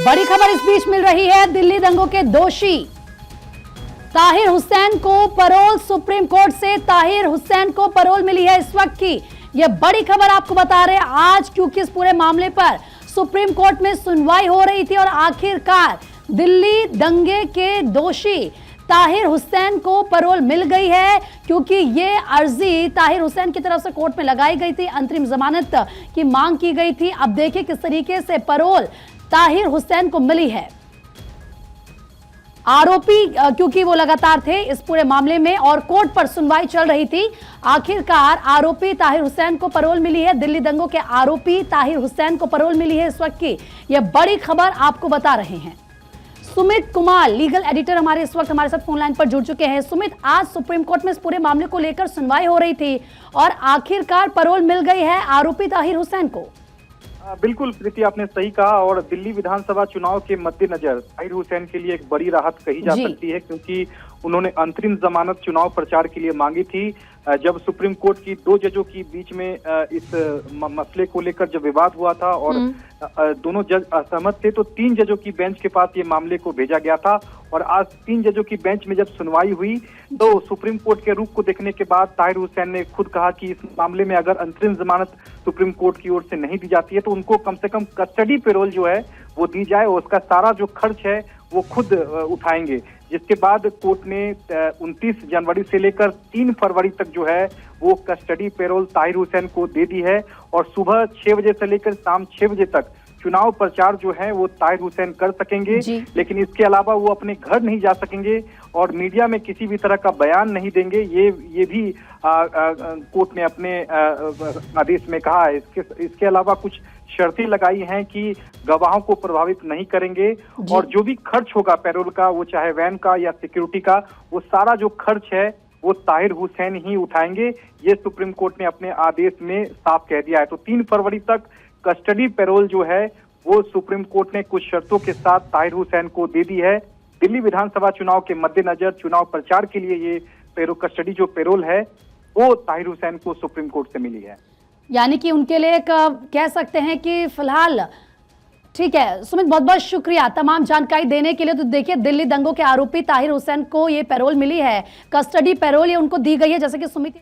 बड़ी खबर इस बीच मिल रही है। दिल्ली दंगों के दोषी ताहिर हुसैन को पैरोल, सुप्रीम कोर्ट से ताहिर हुसैन को पैरोल मिली है इस वक्त की। यह बड़ी खबर आपको बता रहे हैं आज, क्योंकि इस पूरे मामले पर सुप्रीम कोर्ट में सुनवाई हो रही थी और आखिरकार दिल्ली दंगे के दोषी ताहिर हुसैन को पैरोल मिल गई है, क्योंकि ये अर्जी ताहिर हुसैन की तरफ से कोर्ट में लगाई गई थी। अंतरिम जमानत की मांग की गई थी। अब देखिए किस तरीके से पैरोल ताहिर हुसैन को मिली है। आरोपी क्योंकि वो लगातार थे इस पूरे मामले में और कोर्ट पर सुनवाई चल रही थी, आखिरकार आरोपी ताहिर हुसैन को पैरोल मिली है। दिल्ली दंगों के आरोपी ताहिर हुसैन को पैरोल मिली है इस वक्त की। यह बड़ी खबर आपको बता रहे हैं। सुमित कुमार लीगल एडिटर हमारे इस वक्त हमारे साथ फोन लाइन पर जुड़ चुके हैं। सुमित, आज सुप्रीम कोर्ट में इस पूरे मामले को लेकर सुनवाई हो रही थी और आखिरकार पैरोल मिल गई है आरोपी ताहिर हुसैन को। बिल्कुल प्रीति, आपने सही कहा। और दिल्ली विधानसभा चुनाव के मद्देनजर ताहिर हुसैन के लिए एक बड़ी राहत कही जा सकती है, क्योंकि उन्होंने अंतरिम जमानत चुनाव प्रचार के लिए मांगी थी। जब सुप्रीम कोर्ट की दो जजों के बीच में इस मसले को लेकर जब विवाद हुआ था और दोनों जज असहमत थे, तो 3 जजों की बेंच के पास ये मामले को भेजा गया था। और आज 3 जजों की बेंच में जब सुनवाई हुई तो सुप्रीम कोर्ट के रुख को देखने के बाद ताहिर हुसैन ने खुद कहा कि इस मामले में अगर अंतरिम जमानत सुप्रीम कोर्ट की ओर से नहीं दी जाती है तो उनको कम से कम कस्टडी पैरोल जो है वो दी जाए और उसका सारा जो खर्च है वो खुद उठाएंगे। जिसके बाद कोर्ट ने 29 जनवरी से लेकर 3 फरवरी तक जो है वो कस्टडी पैरोल ताहिर हुसैन को दे दी है। और सुबह 6 बजे से लेकर शाम 6 बजे तक चुनाव प्रचार जो है वो ताहिर हुसैन कर सकेंगे, लेकिन इसके अलावा वो अपने घर नहीं जा सकेंगे और मीडिया में किसी भी तरह का बयान नहीं देंगे। ये भी कोर्ट ने अपने आदेश में कहा है। इसके अलावा कुछ शर्तें लगाई हैं कि गवाहों को प्रभावित नहीं करेंगे और जो भी खर्च होगा पैरोल का, वो चाहे वैन का या सिक्योरिटी का, वो सारा जो खर्च है वो ताहिर हुसैन ही उठाएंगे। ये सुप्रीम कोर्ट ने अपने आदेश में साफ कह दिया है। तो 3 फरवरी तक कस्टडी पैरोल जो है वो सुप्रीम कोर्ट ने कुछ शर्तों के साथ ताहिर हुसैन को दे दी है। दिल्ली विधानसभा चुनाव के मद्देनजर चुनाव प्रचार के लिए ये कस्टडी जो पैरोल है वो ताहिर हुसैन को सुप्रीम कोर्ट से मिली है। यानी कि उनके लिए कह सकते हैं कि फिलहाल ठीक है। सुमित, बहुत बहुत शुक्रिया तमाम जानकारी देने के लिए। तो देखिए, दिल्ली दंगों के आरोपी ताहिर हुसैन को ये पैरोल मिली है, कस्टडी पैरोल ये उनको दी गई है, जैसे कि सुमित